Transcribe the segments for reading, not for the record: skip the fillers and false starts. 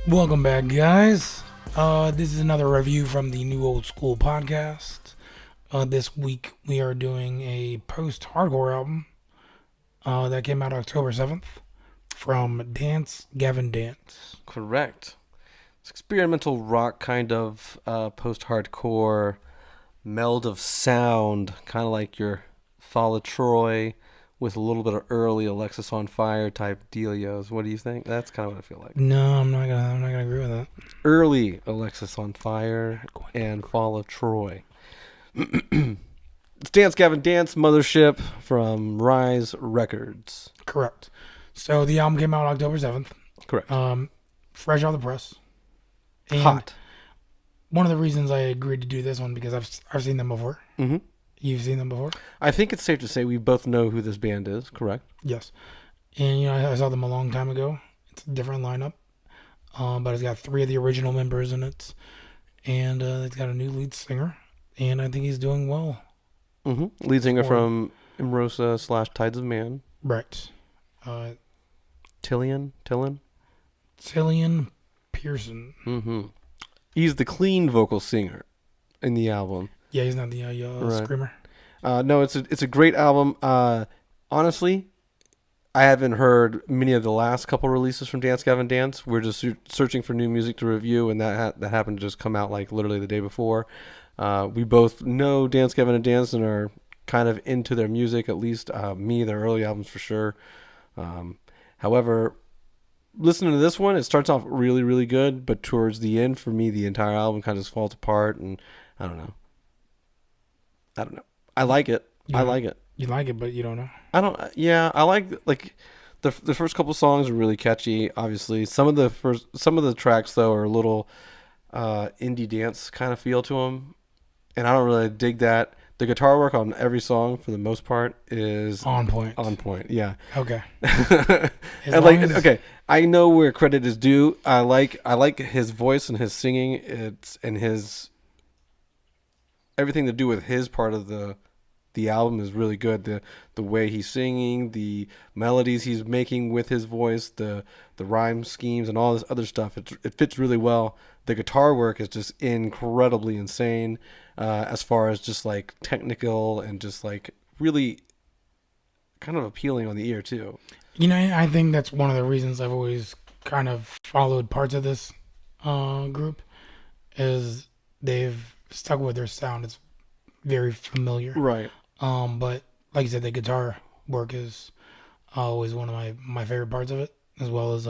Welcome back, guys. This is another review from the New Old School podcast. This week we are doing a post-hardcore album that came out October 7th from Dance Gavin Dance. Correct. It's experimental rock, kind of post-hardcore meld of sound, kind of like your Fall of Troy with a little bit of early Alexis on Fire type dealios. What do you think? That's kind of what I feel like. No, I'm not gonna agree with that. Early Alexis on Fire and Fall of Troy. It's Dance Gavin Dance Mothership from Rise Records. Correct. So the album came out October 7th. Correct. Fresh off the press. And Hot. one of the reasons I agreed to do this one because I've seen them before. Mm-hmm. You've seen them before? I think it's safe to say we both know who this band is, correct? Yes. And I saw them a long time ago. It's a different lineup, but it's got three of the original members in it, and it's got a new lead singer, and I think he's doing well. Mm-hmm. Lead singer from Imrosa / Tides of Man. Right. Tillian? Cillian Pearson. Mm-hmm. He's the clean vocal singer in the album. Yeah, he's not the Right. screamer. No, it's a great album. Honestly, I haven't heard many of the last couple releases from Dance Gavin Dance. We're just searching for new music to review, and that happened to just come out like literally the day before. We both know Dance Gavin and Dance and are kind of into their music, at least me, their early albums for sure. However, listening to this one, it starts off really, really good, but towards the end, for me, the entire album kind of just falls apart, and I don't know. I like it. You I know? like it. You like it, but you don't know. I don't. Yeah, I like the first couple songs are really catchy. Obviously, some of the tracks though are a little indie dance kind of feel to them, and I don't really dig that. The guitar work on every song, for the most part, is On point. on point. Yeah. Okay. And like, okay, I know where credit is due. I like his voice and his singing. And his everything to do with his part of the album is really good. The way he's singing, the melodies he's making with his voice, the rhyme schemes and all this other stuff. It fits really well. The guitar work is just incredibly insane, as far as just like technical and just like really kind of appealing on the ear too. I think that's one of the reasons I've always kind of followed parts of this group is they've stuck with their sound. It's very familiar. Right. But like you said, the guitar work is always one of my favorite parts of it, as well as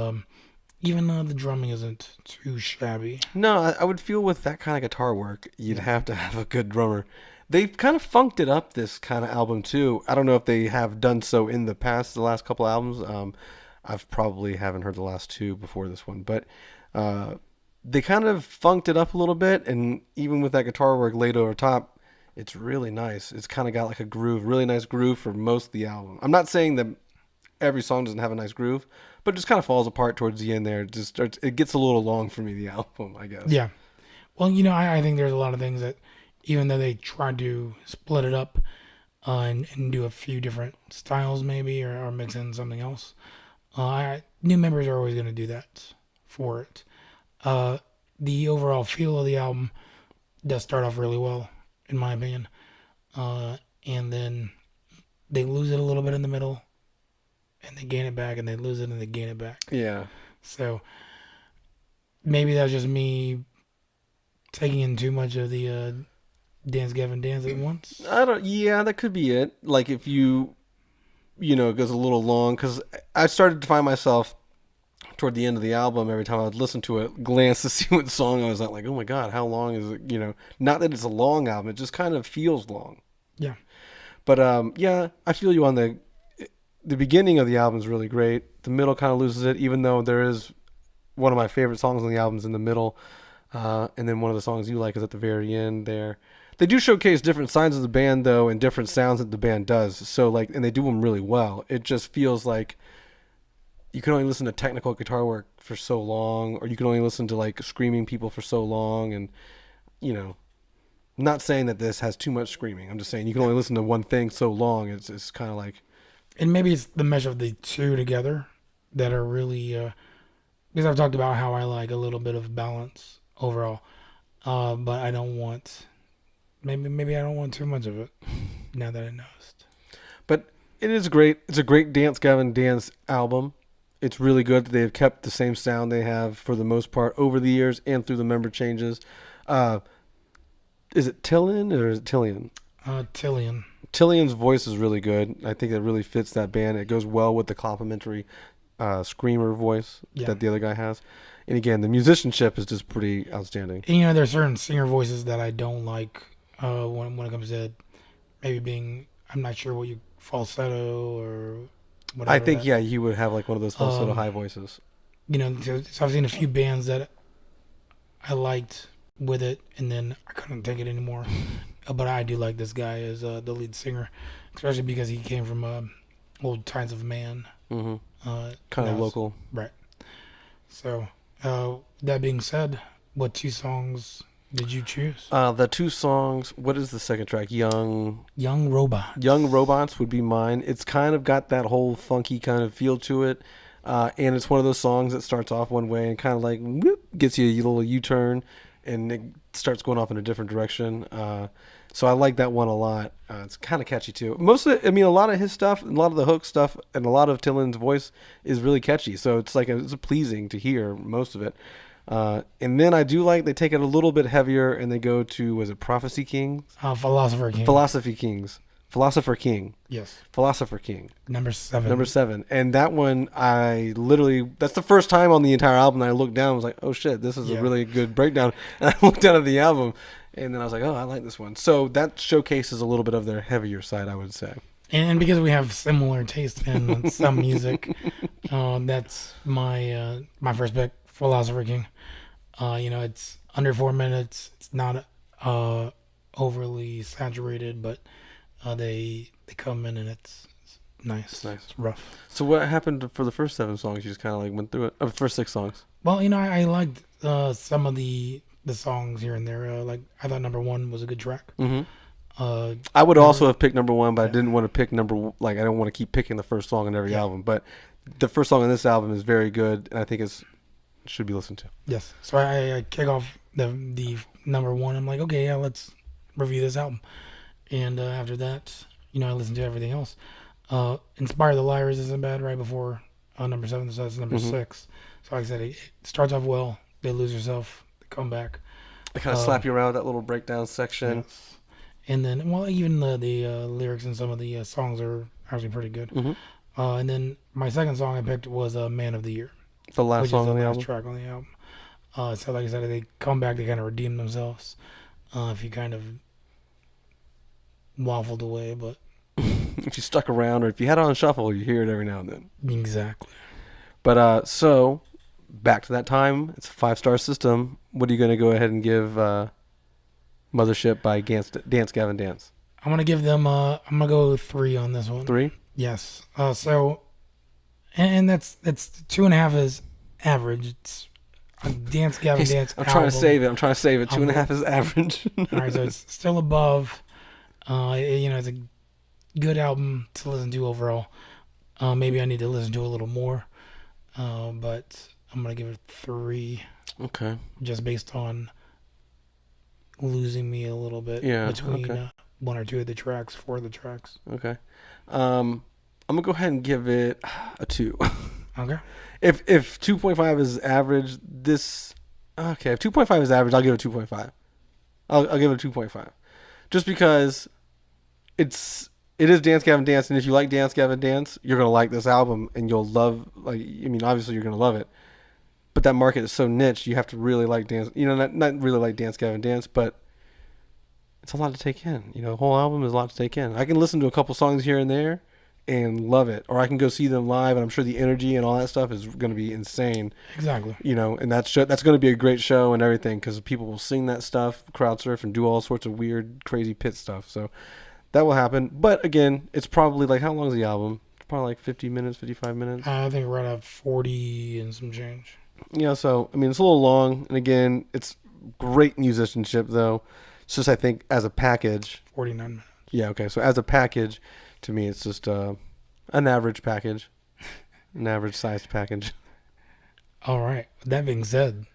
even the drumming isn't too shabby. No, I would feel with that kind of guitar work, you'd have to have a good drummer. They've kind of funked it up this kind of album too. I don't know if they have done so in the past, the last couple albums. I've probably haven't heard the last two before this one, but they kind of funked it up a little bit, and even with that guitar work laid over top, it's really nice. It's kind of got like a groove, really nice groove for most of the album. I'm not saying that every song doesn't have a nice groove, but it just kind of falls apart towards the end there. It gets a little long for me, the album, I guess. Yeah. Well, I think there's a lot of things that, even though they tried to split it up and do a few different styles maybe or mix in something else, new members are always going to do that for it. The overall feel of the album does start off really well, in my opinion. And then they lose it a little bit in the middle, and they gain it back, and they lose it, and they gain it back. Yeah. So maybe that's just me taking in too much of the Dance Gavin Dance at once. Yeah, that could be it. Like if it goes a little long, because I started to find myself toward the end of the album, every time I would listen to it, glance to see what song I was at, like, oh my God, how long is it? Not that it's a long album, it just kind of feels long. Yeah. But yeah, I feel you on the beginning of the album is really great. The middle kind of loses it, even though there is one of my favorite songs on the album is in the middle. And then one of the songs you like is at the very end there. They do showcase different sides of the band, though, and different sounds that the band does. So, and they do them really well. It just feels like you can only listen to technical guitar work for so long, or you can only listen to, screaming people for so long. And, I'm not saying that this has too much screaming. I'm just saying you can only listen to one thing so long. It's kind of like... And maybe it's the mesh of the two together that are really because I've talked about how I like a little bit of balance overall, but I don't want maybe I don't want too much of it. Now that I noticed. But it is great. It's a great Dance Gavin Dance album. It's really good. They've kept the same sound they have for the most part over the years and through the member changes. Uh, is it Tillian or is it Tillian? Tillian. Tillian's voice is really good. I think that really fits that band. It goes well with the complimentary screamer voice Yeah. that the other guy has. And again, the musicianship is just pretty outstanding. And, there's certain singer voices that I don't like when it comes to maybe being, I'm not sure what you, falsetto or whatever. I think, yeah, he would have like one of those falsetto high Um, voices. So I've seen a few bands that I liked with it, and then I couldn't take it anymore. But I do like this guy as the lead singer, especially because he came from Old Times of Man. Hmm. Kind of That was- local. Right. So, that being said, what two songs did you choose? The two songs, what is the second track? Young Young Robots would be mine. It's kind of got that whole funky kind of feel to it. And it's one of those songs that starts off one way and kind of like whoop, gets you a little U-turn and it starts going off in a different direction. So I like that one a lot. It's kind of catchy too. Most of it, I mean, a lot of his stuff, a lot of the hook stuff, and a lot of Tillin's voice is really catchy. So it's like it's pleasing to hear most of it. And then I do like they take it a little bit heavier and they go to, was it Prophecy Kings? Philosopher King. Philosophy Kings. Philosopher King. Yes. Philosopher King. Number 7. Number 7. And that one, I literally, that's the first time on the entire album that I looked down and was like, oh shit, this is a really good breakdown. And I looked down at the album and then I was like, oh, I like this one. So that showcases a little bit of their heavier side, I would say. And because we have similar taste in some music, that's my first pick, Philosopher King. It's under 4 minutes. It's not overly saturated, but they come in and it's nice. It's nice. It's rough. So what happened for the first 7 songs? You just kind of like went through it? First 6 songs. Well, I liked some of the songs here and there. Like I thought number 1 was a good track. Mm-hmm. Uh, I would also have picked number 1, but I Yeah. didn't want to pick I don't want to keep picking the first song on every Yeah. album. But the first song on this album is very good, and I think it should be listened to. yes. So I kick off the number 1. I'm like, okay, yeah, let's review this album. And after that, I listened to everything else. Inspire the Liars isn't bad right before number 7, so that's number Mhm. 6. So like I said, it starts off well. They lose yourself. They come back. They kind of slap you around with that little breakdown section. Yes. And then, well, even the lyrics and some of the songs are actually pretty good. Mm-hmm. And then my second song I picked was Man of the Year, The last which song is the on the last album. track on the album. So like I said, they come back, they kind of redeem themselves. If you kind of waffled away, but If you stuck around or if you had it on shuffle, you hear it every now and then. exactly. But so back to that time. It's a 5-star system. What are you going to go ahead and give Mothership by Dance Gavin Dance? I'm gonna give them. I'm gonna go 3 on this one. 3? Yes. So, and that's 2.5 is average. It's a Dance Gavin Dance. I'm trying to album. save it. I'm trying to save it. I'm 2.5 is average. All right, so it's still above. It's a good album to listen to overall. Maybe I need to listen to a little more, but I'm gonna give it 3, Okay. just based on losing me a little bit between okay. 1 or 2 of the tracks, 4 of the tracks. Okay. I'm gonna go ahead and give it a 2. Okay. If 2.5 is average, this okay. If 2.5 is average, I'll give it 2.5. I'll give it a 2.5, just because it is Dance Gavin Dance, and if you like Dance Gavin Dance, you're gonna like this album, and you'll love obviously you're gonna love it. But that market is so niche, you have to really like dance. Not really like Dance Gavin Dance, but it's a lot to take in. The whole album is a lot to take in. I can listen to a couple songs here and there and love it, or I can go see them live, and I'm sure the energy and all that stuff is going to be insane. Exactly. And that's going to be a great show and everything, because people will sing that stuff, crowd surf, and do all sorts of weird, crazy pit stuff. So that will happen. But again, it's probably like, how long is the album? It's probably like 50 minutes, 55 minutes. I think right at 40 and some change. So it's a little long, and again, it's great musicianship though. It's just, I think, as a package. 49 minutes. Yeah, okay. So as a package, to me, it's just an average package, an average sized package. All right. With that being said,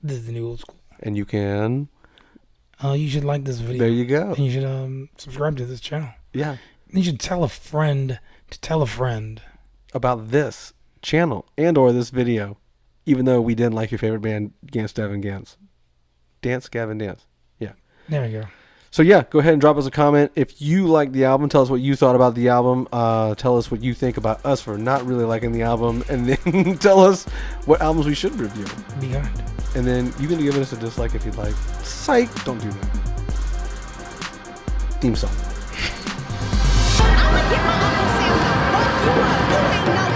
this is the new old school. And you can. You should like this video. There you go. And you should subscribe to this channel. Yeah. And you should tell a friend to tell a friend about this channel and or this video, even though we didn't like your favorite band, Dance Gavin Dance. Dance Gavin Dance. Yeah. There you go. So yeah, go ahead and drop us a comment. If you like the album, tell us what you thought about the album. Tell us what you think about us for not really liking the album. And then tell us what albums we should review. Be kind. And then you can give us a dislike if you'd like. Psych! Don't do that. Theme song. I'ma get my Uncle Sam to fuck you up. You ain't no